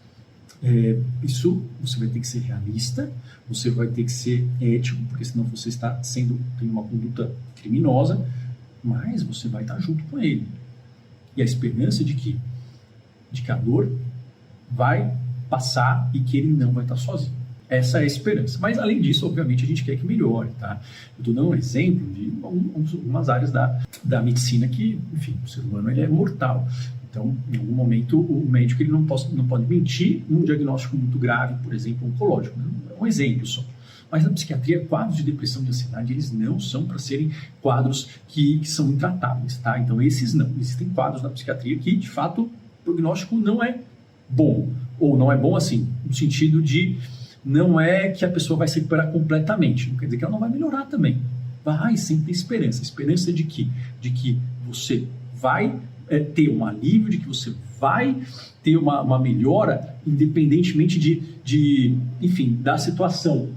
Speaker 1: isso você vai ter que ser realista, você vai ter que ser ético, porque senão você está tendo uma conduta criminosa, mas você vai estar junto com ele. E a esperança de que a dor vai passar e que ele não vai estar sozinho. Essa é a esperança. Mas, além disso, obviamente, a gente quer que melhore, tá? Eu estou dando um exemplo de algumas áreas da medicina que, enfim, o ser humano ele é mortal. Então, em algum momento, o médico ele não pode mentir num diagnóstico muito grave, por exemplo, oncológico. É um exemplo só. Mas na psiquiatria, quadros de depressão e de ansiedade, eles não são para serem quadros que são intratáveis, tá? Então, esses não. Existem quadros na psiquiatria que, de fato, o prognóstico não é bom. Ou não é bom, assim, no sentido de não é que a pessoa vai se recuperar completamente. Não quer dizer que ela não vai melhorar também. Vai sempre ter esperança. Esperança de que você vai ter um alívio, de que você vai ter uma melhora, independentemente enfim, da situação.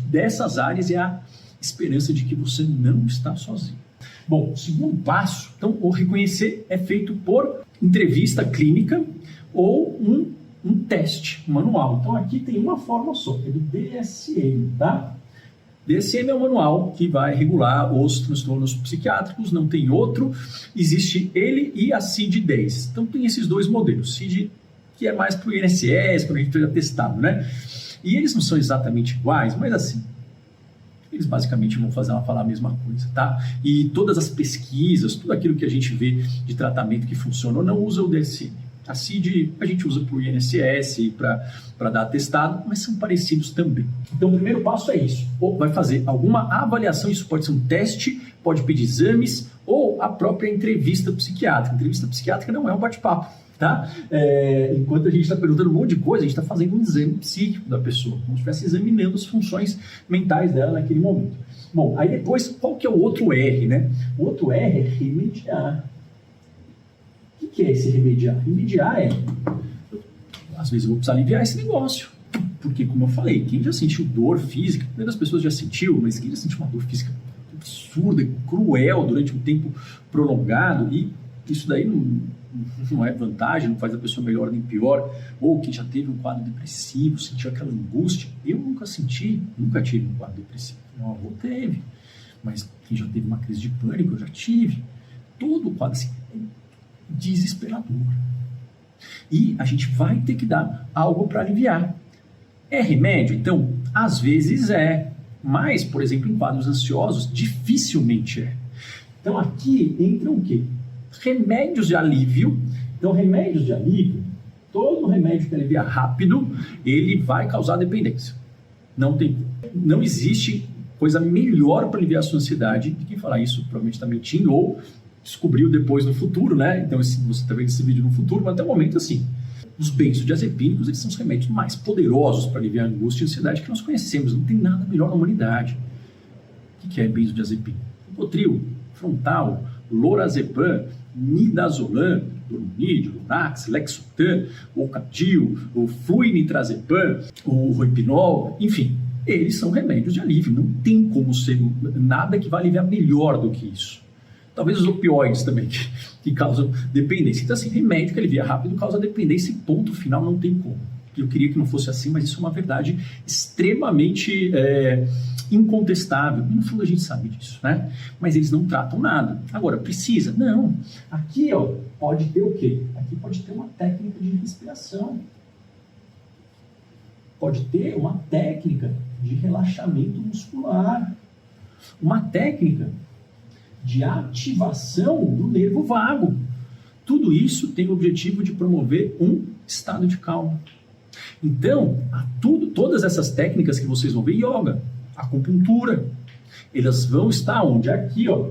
Speaker 1: Dessas áreas é a esperança de que você não está sozinho. Bom, o segundo passo, então, o reconhecer é feito por entrevista clínica ou um teste manual. Então, aqui tem uma forma só, é do DSM, tá? DSM é um manual que vai regular os transtornos psiquiátricos, não tem outro. Existe ele e a CID-10. Então, tem esses dois modelos. CID, que é mais para o INSS, quando a gente precisa testado, né? E eles não são exatamente iguais, mas assim, eles basicamente vão falar a mesma coisa, tá? E todas as pesquisas, tudo aquilo que a gente vê de tratamento que funciona ou não usa o DSM. A CID a gente usa para o INSS, para dar atestado, mas são parecidos também. Então, o primeiro passo é isso. Ou vai fazer alguma avaliação, isso pode ser um teste, pode pedir exames, ou a própria entrevista psiquiátrica. Entrevista psiquiátrica não é um bate-papo, tá? Enquanto a gente está perguntando um monte de coisa, a gente está fazendo um exame psíquico da pessoa, como se estivesse examinando as funções mentais dela naquele momento. Bom, aí depois, qual que é o outro R, né? O outro R é remediar. O que é esse remediar? Remediar às vezes eu vou precisar aliviar esse negócio. Porque, como eu falei, quem já sentiu dor física, a maioria das pessoas já sentiu, mas quem já sentiu uma dor física absurda, cruel durante um tempo prolongado, e isso daí não é vantagem, não faz a pessoa melhor nem pior, ou quem já teve um quadro depressivo, sentiu aquela angústia. Eu nunca tive um quadro depressivo. Meu avô teve, mas quem já teve uma crise de pânico, eu já tive. Todo o quadro assim, desesperador. E a gente vai ter que dar algo para aliviar. É remédio? Então, às vezes é. Mas, por exemplo, em quadros ansiosos, dificilmente é. Então, aqui entra o quê? Remédios de alívio. Então, remédios de alívio, todo remédio que alivia rápido, ele vai causar dependência. Não existe coisa melhor para aliviar a sua ansiedade. E quem falar isso provavelmente está mentindo ou descobriu depois no futuro, né? Então, você está vendo esse vídeo no futuro, mas até o momento, assim, os benzodiazepínicos, eles são os remédios mais poderosos para aliviar a angústia e a ansiedade que nós conhecemos. Não tem nada melhor na humanidade. O que é benzodiazepínico? Rivotril, Frontal, Lorazepam, Midazolam, Dormid, Lunax, Lexotan, Ocadil, o Fluinitrazepam, o Roipinol, enfim, eles são remédios de alívio. Não tem como ser nada que vá aliviar melhor do que isso. Talvez os opioides também, que causam dependência. Então, assim, remédio que alivia rápido causa dependência e ponto final, não tem como. Eu queria que não fosse assim, mas isso é uma verdade extremamente incontestável. E no fundo a gente sabe disso, né? Mas eles não tratam nada. Agora, precisa? Não. Aqui, ó, pode ter o quê? Aqui pode ter uma técnica de respiração. Pode ter uma técnica de relaxamento muscular. Uma técnica de ativação do nervo vago. Tudo isso tem o objetivo de promover um estado de calma. Então, todas essas técnicas que vocês vão ver, yoga, acupuntura, elas vão estar onde? Aqui, ó,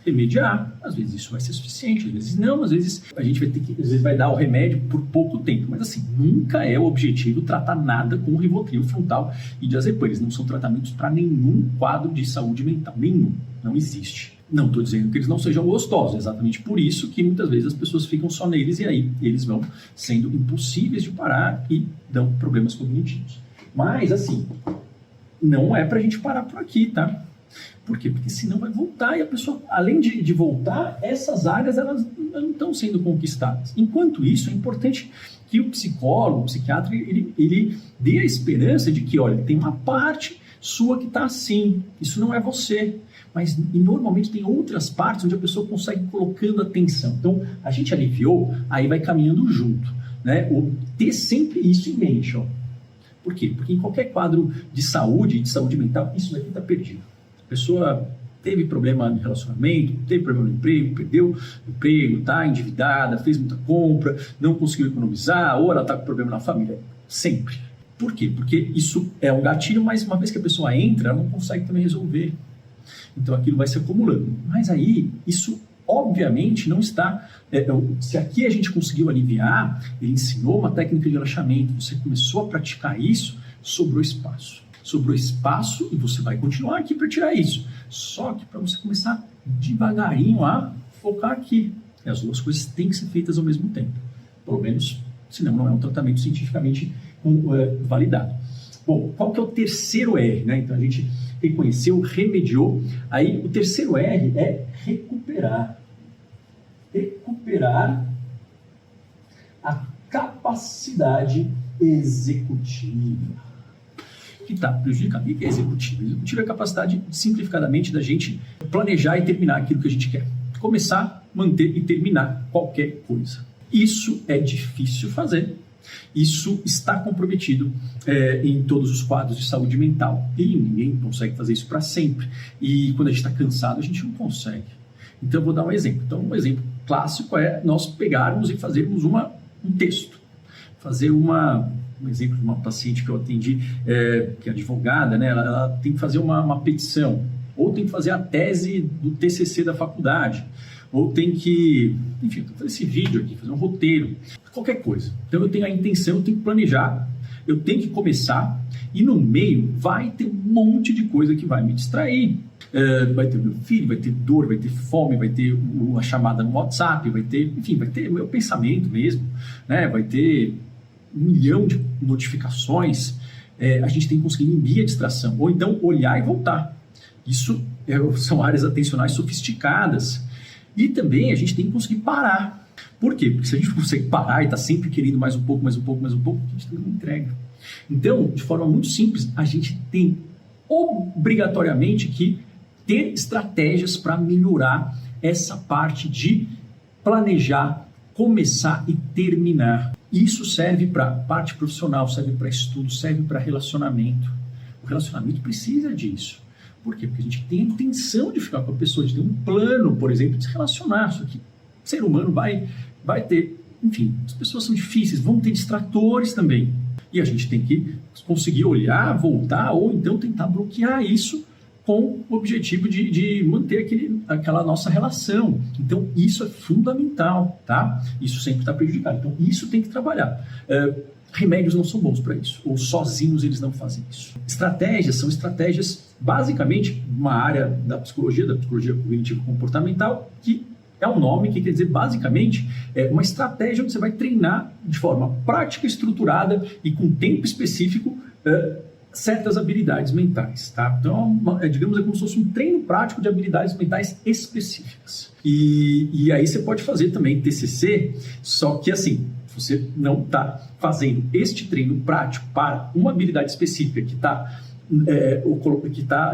Speaker 1: remediar. Às vezes isso vai ser suficiente, às vezes não, às vezes a gente vai ter que, às vezes vai dar o remédio por pouco tempo, mas assim, nunca é o objetivo tratar nada com Rivotril, Frontal e Diazepam. Eles não são tratamentos para nenhum quadro de saúde mental, nenhum, não existe. Não estou dizendo que eles não sejam gostosos, é exatamente por isso que muitas vezes as pessoas ficam só neles e aí eles vão sendo impossíveis de parar e dão problemas cognitivos. Mas, assim, não é para a gente parar por aqui, tá? Por quê? Porque senão vai voltar e a pessoa, além de voltar, essas áreas elas não estão sendo conquistadas. Enquanto isso, é importante que o psicólogo, o psiquiatra, ele dê a esperança de que, olha, tem uma parte sua que está assim, isso não é você. Mas normalmente tem outras partes onde a pessoa consegue ir colocando atenção. Então, a gente aliviou, aí vai caminhando junto, né? Ter sempre isso em mente, ó. Por quê? Porque em qualquer quadro de saúde mental, isso daqui está perdido. A pessoa teve problema no relacionamento, teve problema no emprego, perdeu o emprego, está endividada, fez muita compra, não conseguiu economizar, ou ela está com problema na família. Sempre. Por quê? Porque isso é um gatilho, mas uma vez que a pessoa entra, ela não consegue também resolver. Então aquilo vai se acumulando. Mas aí, isso obviamente não está... se aqui a gente conseguiu aliviar, ele ensinou uma técnica de relaxamento, você começou a praticar isso, sobrou espaço. Sobrou espaço e você vai continuar aqui para tirar isso. Só que para você começar devagarinho a focar aqui. E as duas coisas têm que ser feitas ao mesmo tempo. Pelo menos, senão não é um tratamento cientificamente validado. Bom, qual que é o terceiro R, né? Então a gente reconheceu, remediou. Aí o terceiro R é recuperar. Recuperar a capacidade executiva. Que está prejudicando. O que é executivo? Executivo é a capacidade, simplificadamente, da gente planejar e terminar aquilo que a gente quer. Começar, manter e terminar qualquer coisa. Isso é difícil fazer. Isso está comprometido em todos os quadros de saúde mental. E ninguém consegue fazer isso para sempre. E quando a gente está cansado, a gente não consegue. Então, eu vou dar um exemplo. Então, um exemplo clássico é nós pegarmos e fazermos um texto. Fazer um exemplo de uma paciente que eu atendi, que é advogada, né? Ela tem que fazer uma petição, ou tem que fazer a tese do TCC da faculdade, ou tem que, enfim, fazer esse vídeo aqui, fazer um roteiro, qualquer coisa. Então eu tenho a intenção, eu tenho que planejar, eu tenho que começar, e no meio vai ter um monte de coisa que vai me distrair. Vai ter meu filho, vai ter dor, vai ter fome, vai ter uma chamada no WhatsApp, vai ter o meu pensamento mesmo, né? Vai ter 1 milhão de notificações. A gente tem que conseguir inibir a distração, ou então olhar e voltar. Isso são áreas atencionais sofisticadas. E também a gente tem que conseguir parar. Por quê? Porque se a gente consegue parar e está sempre querendo mais um pouco, a gente não entrega. Então, de forma muito simples, a gente tem obrigatoriamente que ter estratégias para melhorar essa parte de planejar, começar e terminar. Isso serve para parte profissional, serve para estudo, serve para relacionamento. O relacionamento precisa disso. Por quê? Porque a gente tem a intenção de ficar com a pessoa, de ter um plano, por exemplo, de se relacionar. Só que o ser humano vai ter... Enfim, as pessoas são difíceis, vão ter distratores também. E a gente tem que conseguir olhar, voltar, ou então tentar bloquear isso com o objetivo de manter aquela nossa relação. Então, isso é fundamental, tá? Isso sempre está prejudicado. Então, isso tem que trabalhar. Remédios não são bons para isso, ou sozinhos eles não fazem isso. Estratégias são estratégias, basicamente, uma área da psicologia cognitivo-comportamental, que é um nome que quer dizer, basicamente, uma estratégia onde você vai treinar de forma prática, estruturada e com tempo específico certas habilidades mentais, tá? Então, digamos, é como se fosse um treino prático de habilidades mentais específicas. E aí você pode fazer também TCC, só que assim, você não está fazendo este treino prático para uma habilidade específica que está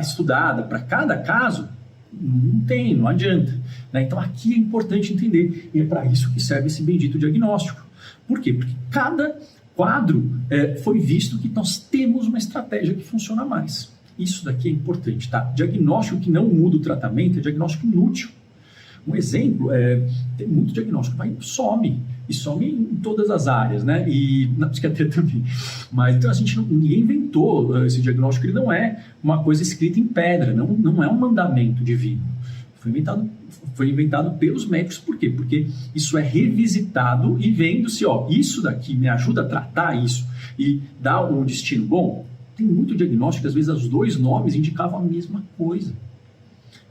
Speaker 1: estudada para cada caso, não adianta. Né? Então aqui é importante entender, e é para isso que serve esse bendito diagnóstico. Por quê? Porque cada quadro foi visto que nós temos uma estratégia que funciona mais. Isso daqui é importante, tá? Diagnóstico que não muda o tratamento é diagnóstico inútil. Um exemplo tem muito diagnóstico que some em todas as áreas, né? E na psiquiatria também. Mas então ninguém inventou esse diagnóstico, ele não é uma coisa escrita em pedra, não é um mandamento divino. Foi inventado pelos médicos, por quê? Porque isso é revisitado e vendo-se, isso daqui me ajuda a tratar isso e dá um destino bom. Tem muito diagnóstico, às vezes os dois nomes indicavam a mesma coisa.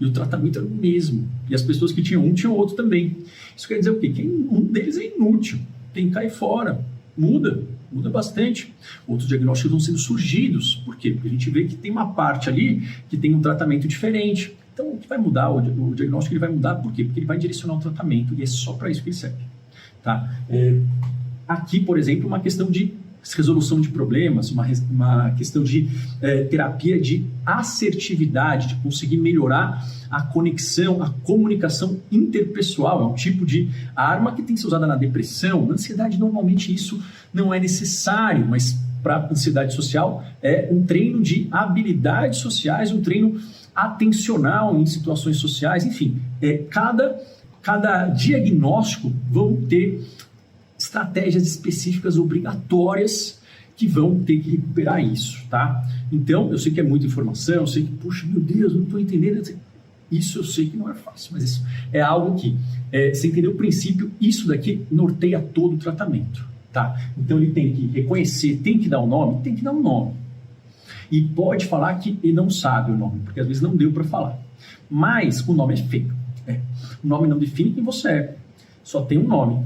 Speaker 1: E o tratamento era o mesmo. E as pessoas que tinham um, tinham outro também. Isso quer dizer o quê? Que um deles é inútil. Tem que cair fora. Muda bastante. Outros diagnósticos vão sendo surgidos. Por quê? Porque a gente vê que tem uma parte ali que tem um tratamento diferente. Então, o que vai mudar? O diagnóstico ele vai mudar por quê? Porque ele vai direcionar o tratamento. E é só para isso que ele serve. Tá? Aqui, por exemplo, uma questão de resolução de problemas, uma questão de terapia de assertividade, de conseguir melhorar a conexão, a comunicação interpessoal. É um tipo de arma que tem que ser usada na depressão. Na ansiedade, normalmente isso não é necessário, mas para ansiedade social é um treino de habilidades sociais, um treino atencional em situações sociais, enfim, cada diagnóstico vão ter estratégias específicas obrigatórias que vão ter que recuperar isso, tá? Então, eu sei que é muita informação, eu sei que, puxa, meu Deus, não estou entendendo. Isso eu sei que não é fácil, mas isso é algo que, você entendeu o princípio, isso daqui norteia todo o tratamento, tá? Então, ele tem que reconhecer, tem que dar um nome, tem que dar um nome. E pode falar que ele não sabe o nome, porque às vezes não deu para falar. Mas o nome é feio. O nome não define quem você é, só tem um nome.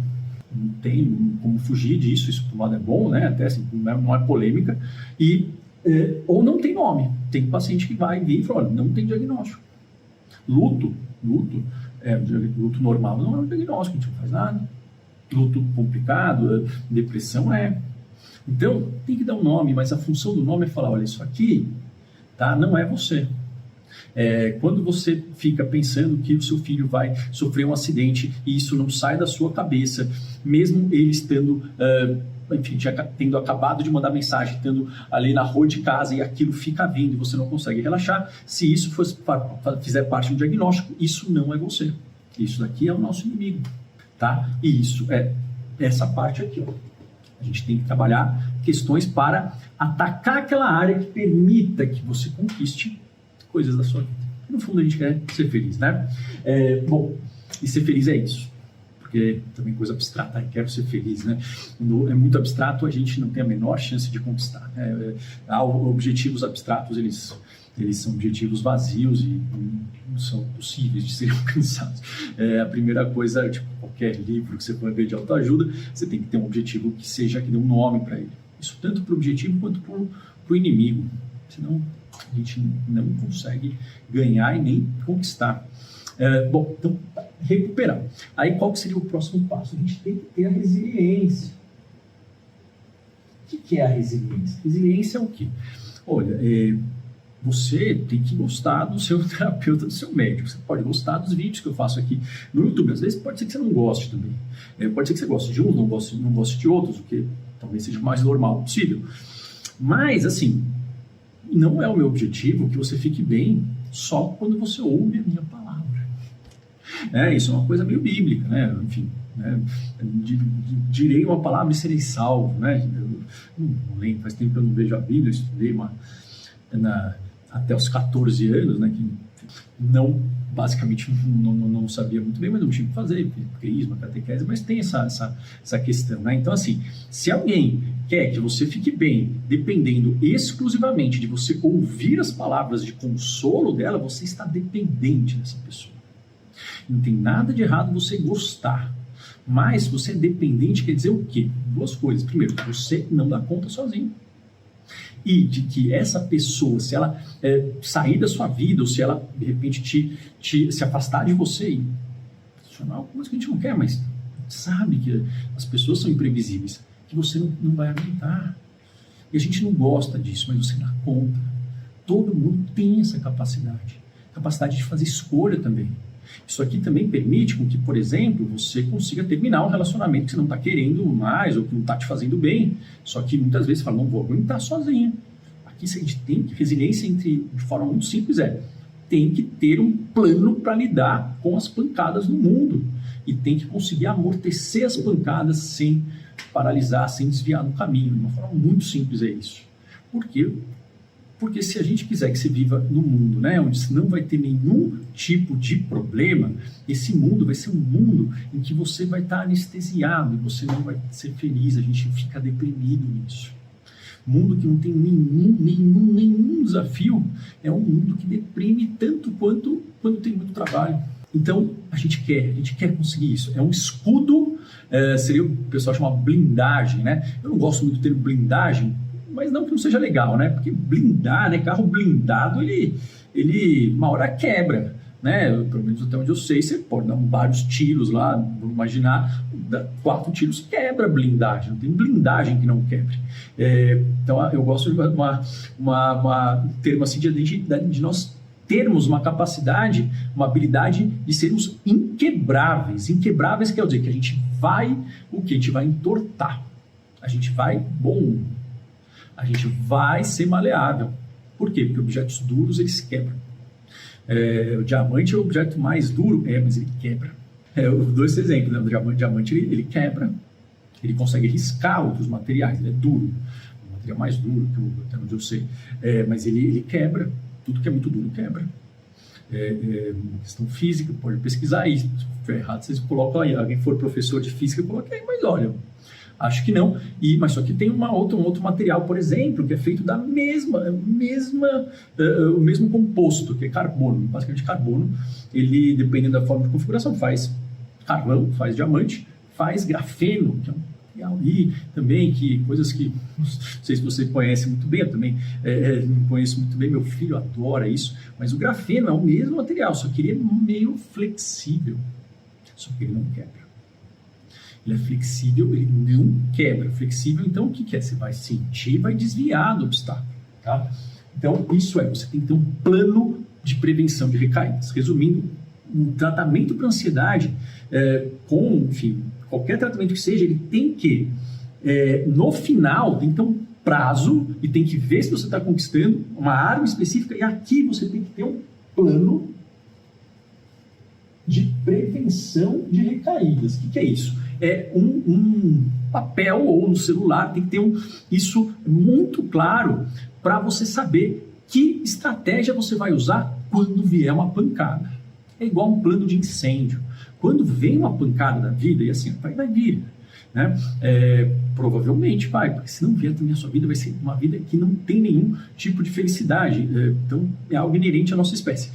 Speaker 1: Não tem como fugir disso, isso por um lado é bom, né? Até assim, não é polêmica. Ou não tem nome. Tem paciente que vai vir e fala, olha, não tem diagnóstico. Luto normal não é um diagnóstico, a gente não faz nada. Luto complicado, depressão é. Então, tem que dar um nome, mas a função do nome é falar, olha, isso aqui, tá, não é você. Quando você fica pensando que o seu filho vai sofrer um acidente e isso não sai da sua cabeça, mesmo ele estando, enfim, já tendo acabado de mandar mensagem, estando ali na rua de casa e aquilo fica vindo e você não consegue relaxar, se isso fizer parte do diagnóstico, isso não é você. Isso daqui é o nosso inimigo, tá? E isso é essa parte aqui, ó. A gente tem que trabalhar questões para atacar aquela área que permita que você conquiste coisas da sua vida. No fundo, a gente quer ser feliz, né? Bom, e ser feliz é isso. Porque também coisa abstrata, quero ser feliz, né? Quando é muito abstrato, a gente não tem a menor chance de conquistar, né? Objetivos abstratos, eles são objetivos vazios e não são possíveis de serem alcançados. A primeira coisa, tipo, qualquer livro que você for ver de autoajuda, você tem que ter um objetivo que dê um nome para ele. Isso tanto para o objetivo quanto para o inimigo. Senão, a gente não consegue ganhar e nem conquistar. Bom, então, recuperar. Aí, qual que seria o próximo passo? A gente tem que ter a resiliência. O que é a resiliência? Resiliência é o quê? Olha, você tem que gostar do seu terapeuta, do seu médico. Você pode gostar dos vídeos que eu faço aqui no YouTube. Às vezes pode ser que você não goste também. Pode ser que você goste de uns, não goste de outros, o que talvez seja o mais normal possível. Mas, assim, não é o meu objetivo que você fique bem só quando você ouve a minha palavra. Isso é uma coisa meio bíblica, né? Enfim, né? Direi uma palavra e serei salvo, né? Eu não lembro, faz tempo que eu não vejo a Bíblia, eu estudei até os 14 anos, né? Que basicamente não sabia muito bem, mas não tinha que fazer, crisma, catequese, mas tem essa questão, né? Então, assim, se alguém quer que você fique bem, dependendo exclusivamente de você ouvir as palavras de consolo dela, você está dependente dessa pessoa. Não tem nada de errado você gostar, mas você é dependente quer dizer o quê? Duas coisas. Primeiro, você não dá conta sozinho. E de que essa pessoa, se ela sair da sua vida, ou se ela, de repente, se afastar de você, e funcionar algumas que a gente não quer, mas sabe que as pessoas são imprevisíveis, que você não vai aguentar. E a gente não gosta disso, mas você dá conta. Todo mundo tem essa capacidade de fazer escolha também. Isso aqui também permite com que, por exemplo, você consiga terminar um relacionamento que você não está querendo mais ou que não está te fazendo bem. Só que muitas vezes você fala, não vou aguentar sozinho. Aqui a gente tem resiliência de forma muito simples, tem que ter um plano para lidar com as pancadas no mundo. E tem que conseguir amortecer as pancadas sem paralisar, sem desviar no caminho. De uma forma muito simples é isso. Por quê? Porque se a gente quiser que você viva no mundo, né, onde você não vai ter nenhum tipo de problema, esse mundo vai ser um mundo em que você vai estar anestesiado e você não vai ser feliz, a gente fica deprimido nisso. Mundo que não tem nenhum desafio é um mundo que deprime tanto quanto quando tem muito trabalho. Então, a gente quer conseguir isso. É um escudo, seria o pessoal chama blindagem, né? Eu não gosto muito do termo blindagem, mas não que não seja legal, né? Porque blindar, né? Carro blindado, ele uma hora quebra, né? Pelo menos até onde eu sei, você pode dar vários tiros lá, vou imaginar, 4 tiros quebra a blindagem, não tem blindagem que não quebre. Então, eu gosto de um termo assim de nós termos uma capacidade, uma habilidade de sermos inquebráveis. Inquebráveis quer dizer que a gente vai, a gente vai entortar, a gente vai, A gente vai ser maleável. Por quê? Porque objetos duros, eles quebram. O diamante é o objeto mais duro, mas ele quebra. Eu dou esse exemplo, né? O diamante ele quebra, ele consegue riscar outros materiais, ele é duro. O material mais duro, até onde eu sei. Mas ele quebra, tudo que é muito duro quebra. Uma questão física, pode pesquisar isso. Se for errado, vocês colocam aí. Alguém for professor de física, coloca aí, mas olha, acho que não. Mas só que tem um outro material, por exemplo, que é feito da o mesmo composto, que é carbono. Basicamente, carbono, ele, dependendo da forma de configuração, faz carvão, faz diamante, faz grafeno, que é um material aí também, que coisas que não sei se você conhece muito bem, eu também não conheço muito bem, meu filho adora isso, mas o grafeno é o mesmo material, só que ele é meio flexível, só que ele não quebra. Ele é flexível, ele não quebra. Flexível, então, o que é? Você vai sentir, vai desviar do obstáculo, tá? Então, isso você tem que ter um plano de prevenção de recaídas. Resumindo, um tratamento para ansiedade, enfim, qualquer tratamento que seja, ele tem que, no final, tem que ter um prazo e tem que ver se você está conquistando uma arma específica, e aqui você tem que ter um plano de prevenção de recaídas. O que é isso? É um papel ou no celular, tem que ter isso muito claro para você saber que estratégia você vai usar quando vier uma pancada. É igual um plano de incêndio. Quando vem uma pancada da vida, e assim, vai vir, né? Provavelmente vai, porque se não vier também a sua vida vai ser uma vida que não tem nenhum tipo de felicidade. Então, é algo inerente à nossa espécie.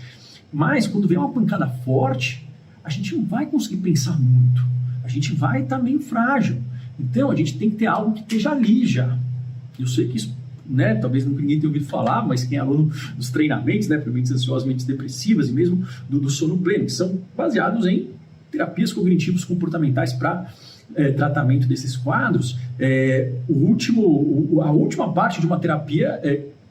Speaker 1: Mas, quando vem uma pancada forte, a gente não vai conseguir pensar muito. A gente vai estar meio frágil. Então, a gente tem que ter algo que esteja ali já. Eu sei que isso, né, talvez ninguém tenha ouvido falar, mas quem é aluno dos treinamentos, né, para mentes ansiosas, mentes depressivas e mesmo do sono pleno, que são baseados em terapias cognitivos comportamentais para tratamento desses quadros, a última parte de uma terapia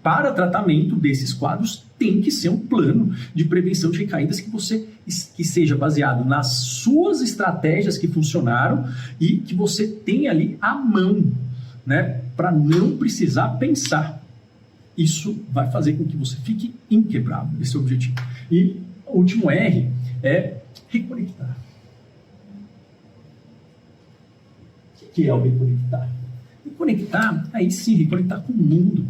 Speaker 1: para tratamento desses quadros tem que ser um plano de prevenção de recaídas que seja baseado nas suas estratégias que funcionaram e que você tenha ali à mão, né, para não precisar pensar. Isso vai fazer com que você fique inquebrável, esse é o objetivo. E o último R é reconectar. O que é o reconectar? Reconectar, aí sim, reconectar com o mundo.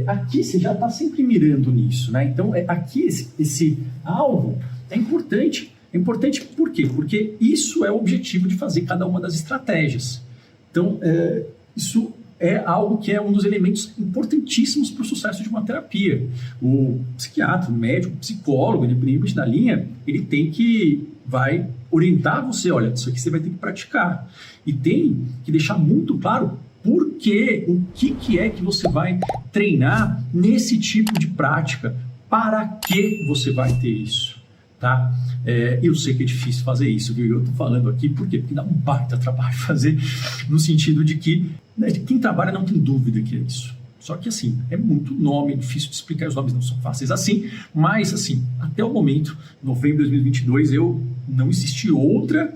Speaker 1: Aqui você já está sempre mirando nisso, né? Então, aqui esse alvo é importante. É importante por quê? Porque isso é o objetivo de fazer cada uma das estratégias. Então, isso é algo que é um dos elementos importantíssimos para o sucesso de uma terapia. O psiquiatra, o médico, o psicólogo, independente da linha, ele vai orientar você, olha, isso aqui você vai ter que praticar. E tem que deixar muito claro por quê, o que é que você vai treinar nesse tipo de prática, para que você vai ter isso, tá? Eu sei que é difícil fazer isso, viu? Eu estou falando aqui, por quê? Porque dá um baita trabalho fazer, no sentido de que quem trabalha não tem dúvida que é isso. Só que, assim, é muito nome, é difícil de explicar, os nomes não são fáceis assim, mas, assim, até o momento, novembro de 2022, não existe outra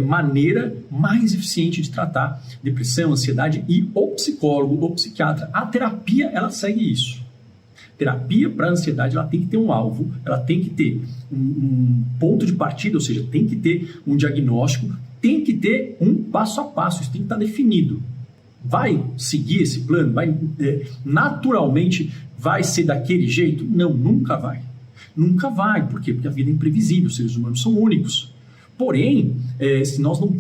Speaker 1: maneira mais eficiente de tratar depressão, ansiedade, e o psicólogo, o psiquiatra, a terapia, ela segue isso. Terapia para ansiedade, ela tem que ter um alvo, ela tem que ter um ponto de partida, ou seja, tem que ter um diagnóstico, tem que ter um passo a passo, isso tem que estar definido. Vai seguir esse plano? Naturalmente vai ser daquele jeito? Não, nunca vai. Nunca vai. Por quê? Porque a vida é imprevisível, os seres humanos são únicos. Porém, se nós não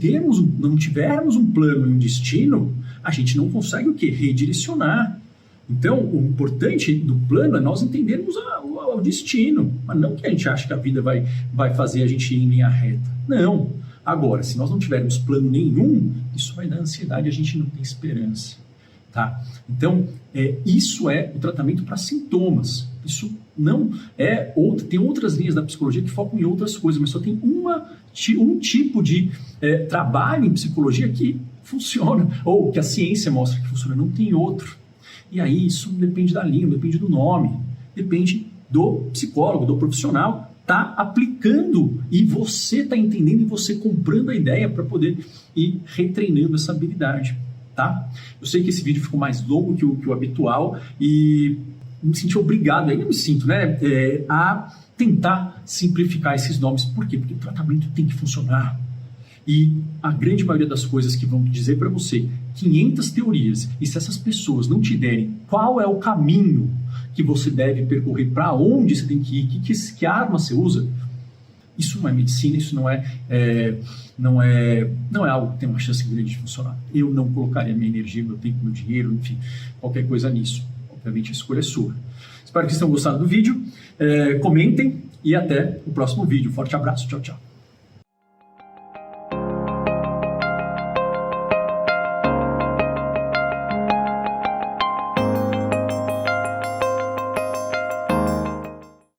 Speaker 1: tivermos um plano e um destino, a gente não consegue o quê? Redirecionar. Então, o importante do plano é nós entendermos o destino, mas não que a gente ache que a vida vai fazer a gente ir em linha reta. Não. Agora, se nós não tivermos plano nenhum, isso vai dar ansiedade, a gente não tem esperança, tá? Então, isso é o tratamento para sintomas. Isso não é tem outras linhas da psicologia que focam em outras coisas, mas só tem um tipo de trabalho em psicologia que funciona, ou que a ciência mostra que funciona, não tem outro. E aí isso depende da língua, depende do nome, depende do psicólogo, do profissional, tá aplicando e você tá entendendo e você comprando a ideia para poder ir retreinando essa habilidade. tá? Eu sei que esse vídeo ficou mais longo que o habitual e me senti obrigado, ainda me sinto, né, a tentar simplificar esses nomes. Por quê? Porque o tratamento tem que funcionar. E a grande maioria das coisas que vão dizer para você 500 teorias, e se essas pessoas não te derem qual é o caminho que você deve percorrer, para onde você tem que ir, que arma você usa, isso não é medicina, isso não é algo que tem uma chance grande de funcionar. Eu não colocaria minha energia, meu tempo, meu dinheiro, enfim, qualquer coisa nisso. Obviamente a escolha é sua. Espero que vocês tenham gostado do vídeo. Comentem e até o próximo vídeo. Forte abraço. Tchau, tchau.